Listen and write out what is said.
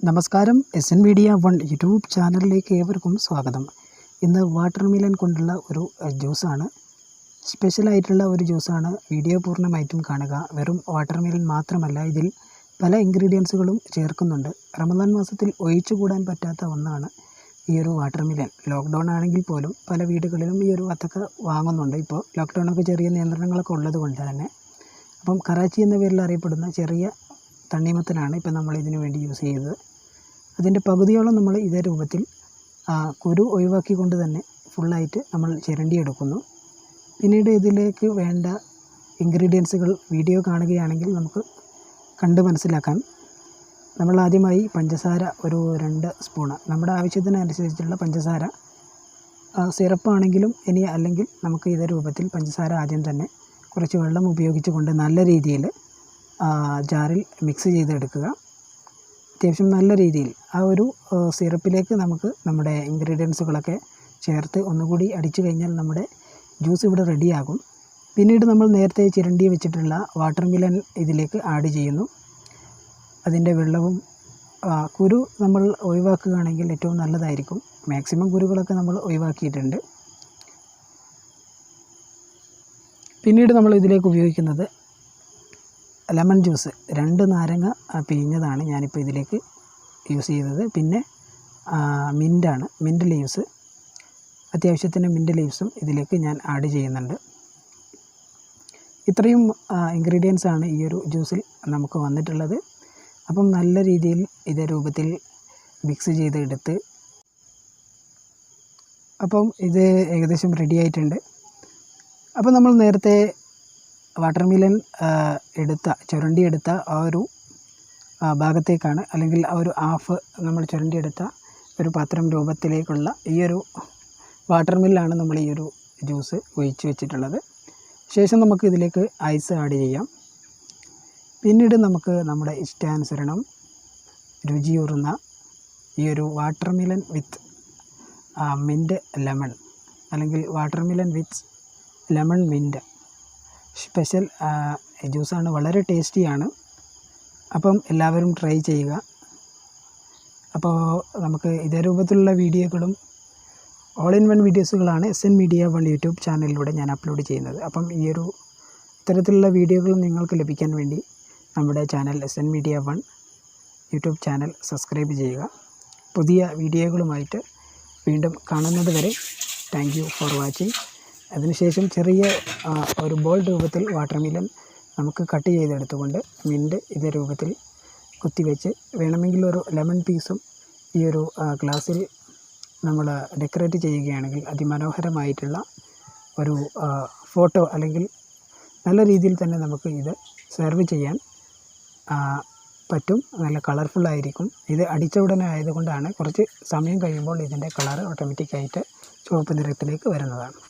നമസ്കാരം. SN media 1 YouTube ചാനലിലേക്ക് ഏവർക്കും സ്വാഗതം. ഇന്ന് വാട്ടർമെലൺ കൊണ്ടുള്ള ഒരു ജ്യൂസാണ്. സ്പെഷ്യലായിട്ടുള്ള ഒരു ജ്യൂസാണ്. വീഡിയോ പൂർണ്ണമായിട്ടും കാണുക. വെറും വാട്ടർമെലൺ മാത്രമല്ല, ഇതിൽ പല ഇൻഗ്രീഡിയൻസുകളും ചേർക്കുന്നുണ്ട്. റമദാൻ മാസത്തിൽ ഒഴിച്ചുകൂടാൻ പറ്റാത്ത ഒന്നാണ് ഈ ഒരു വാട്ടർമെലൺ. ലോക്ക്ഡൗൺ ആണെങ്കിൽ പോലും പല വീടുകളിലും ഈ ഒരു വത്തക്ക വാങ്ങുന്നുണ്ട്. ഇപ്പോൾ ലോക്ക്ഡൗണൊക്കെ ചെറിയ നിയന്ത്രണങ്ങളൊക്കെ ഉള്ളത് കൊണ്ട് തന്നെ. അപ്പം കറാച്ചി എന്ന പേരിൽ അറിയപ്പെടുന്ന ചെറിയ തണ്ണിമത്തനാണ് ഇപ്പോൾ നമ്മൾ ഇതിനു വേണ്ടി യൂസ് ചെയ്തത്. അതിൻ്റെ പകുതിയോളം നമ്മൾ ഇതേ രൂപത്തിൽ കുരു ഒഴിവാക്കിക്കൊണ്ട് തന്നെ ഫുള്ളായിട്ട് നമ്മൾ ചിരണ്ടിയെടുക്കുന്നു. പിന്നീട് ഇതിലേക്ക് വേണ്ട ഇൻഗ്രീഡിയൻസുകൾ വീഡിയോ കാണുകയാണെങ്കിൽ നമുക്ക് കണ്ട് മനസ്സിലാക്കാം. നമ്മൾ ആദ്യമായി പഞ്ചസാര ഒരു 2 സ്പൂണ്, നമ്മുടെ ആവശ്യത്തിനനുസരിച്ചുള്ള പഞ്ചസാര, സിറപ്പാണെങ്കിലും ഇനി അല്ലെങ്കിൽ നമുക്ക് ഇതേ രൂപത്തിൽ പഞ്ചസാര ആദ്യം തന്നെ കുറച്ച് വെള്ളം ഉപയോഗിച്ചുകൊണ്ട് നല്ല രീതിയിൽ ജാറിൽ മിക്സ് ചെയ്തെടുക്കുക. അത്യാവശ്യം നല്ല രീതിയിൽ ആ ഒരു സിറപ്പിലേക്ക് നമുക്ക് നമ്മുടെ ഇൻഗ്രീഡിയൻസുകളൊക്കെ ചേർത്ത് ഒന്നുകൂടി അടിച്ചു കഴിഞ്ഞാൽ നമ്മുടെ ജ്യൂസ് ഇവിടെ റെഡിയാകും. പിന്നീട് നമ്മൾ നേരത്തെ ചിരണ്ടി വെച്ചിട്ടുള്ള വാട്ടർമെലൺ ഇതിലേക്ക് ആഡ് ചെയ്യുന്നു. അതിൻ്റെ വെള്ളവും കുരു നമ്മൾ ഒഴിവാക്കുകയാണെങ്കിൽ ഏറ്റവും നല്ലതായിരിക്കും. മാക്സിമം കുരുകളൊക്കെ നമ്മൾ ഒഴിവാക്കിയിട്ടുണ്ട്. പിന്നീട് നമ്മൾ ഇതിലേക്ക് ഉപയോഗിക്കുന്നത് ലെമൺ ജ്യൂസ്. 2 നാരങ്ങ പിഴിഞ്ഞതാണ് ഞാനിപ്പോൾ ഇതിലേക്ക് യൂസ് ചെയ്തത്. പിന്നെ മിൻറ്റാണ്, മിൻറ്റ് ലീവ്സ്. അത്യാവശ്യത്തിന് മിൻറ്റ് ലീവ്സും ഇതിലേക്ക് ഞാൻ ആഡ് ചെയ്യുന്നുണ്ട്. ഇത്രയും ഇൻഗ്രീഡിയൻസ് ആണ് ഈ ഒരു ജ്യൂസിൽ നമുക്ക് വന്നിട്ടുള്ളത്. അപ്പം നല്ല രീതിയിൽ ഇതേ രൂപത്തിൽ മിക്സ് ചെയ്തെടുത്ത് അപ്പം ഇത് ഏകദേശം റെഡി ആയിട്ടുണ്ട്. അപ്പോൾ നമ്മൾ നേരത്തെ വാട്ടർമെലൺ ചുരണ്ടിയെടുത്ത ആ ഒരു ഭാഗത്തേക്കാണ്, അല്ലെങ്കിൽ ആ ഒരു ഹാഫ് നമ്മൾ ചുരണ്ടിയെടുത്ത ഒരു പാത്രം രൂപത്തിലേക്കുള്ള ഈ ഒരു വാട്ടർമെലണിലാണ് നമ്മൾ ഈ ഒരു ജ്യൂസ് ഒഴിച്ച് വെച്ചിട്ടുള്ളത്. ശേഷം നമുക്ക് ഇതിലേക്ക് ഐസ് ആഡ് ചെയ്യാം. പിന്നീട് നമുക്ക് നമ്മുടെ ഇഷ്ടാനുസരണം രുചിയൂറുന്ന ഈ ഒരു വാട്ടർമെലൺ വിത്ത് മിൻറ്റ് ലെമൺ, അല്ലെങ്കിൽ വാട്ടർമെലൺ വിത്ത് ലെമൺ മിൻറ്റ് സ്പെഷ്യൽ ജ്യൂസാണ്. വളരെ ടേസ്റ്റിയാണ്. അപ്പം എല്ലാവരും ട്രൈ ചെയ്യുക. അപ്പോൾ നമുക്ക് ഇതേ രൂപത്തിലുള്ള വീഡിയോകളും ഓൾ ഇൻ വൺ വീഡിയോസുകളാണ് SN മീഡിയ 1 യൂട്യൂബ് ചാനലിലൂടെ ഞാൻ അപ്ലോഡ് ചെയ്യുന്നത്. അപ്പം ഈ ഒരു ഇത്തരത്തിലുള്ള വീഡിയോകൾ നിങ്ങൾക്ക് ലഭിക്കാൻ വേണ്ടി നമ്മുടെ channel SN media 1 YouTube channel subscribe ചെയ്യുക. പുതിയ വീഡിയോകളുമായിട്ട് വീണ്ടും കാണുന്നത് വരെ താങ്ക് യു ഫോർ വാച്ചിങ്. അതിനുശേഷം ചെറിയ ഒരു ബോൾ രൂപത്തിൽ വാട്ടർമെലൺ നമുക്ക് കട്ട് ചെയ്തെടുത്തുകൊണ്ട് മിൻറ്റ് ഇതേ രൂപത്തിൽ കുത്തിവെച്ച് വേണമെങ്കിൽ ഒരു ലെമൺ പീസും ഈ ഒരു ഗ്ലാസ്സിൽ നമ്മൾ ഡെക്കറേറ്റ് ചെയ്യുകയാണെങ്കിൽ അതിമനോഹരമായിട്ടുള്ള ഒരു ഫോട്ടോ, അല്ലെങ്കിൽ നല്ല രീതിയിൽ തന്നെ നമുക്ക് ഇത് സെർവ് ചെയ്യാൻ പറ്റും. നല്ല കളർഫുള്ളായിരിക്കും. ഇത് അടിച്ച ഉടനെ ആയതുകൊണ്ടാണ് കുറച്ച് സമയം കഴിയുമ്പോൾ ഇതിൻ്റെ കളർ ഓട്ടോമാറ്റിക്കായിട്ട് ചുവപ്പ് നിറത്തിലേക്ക് വരുന്നതാണ്.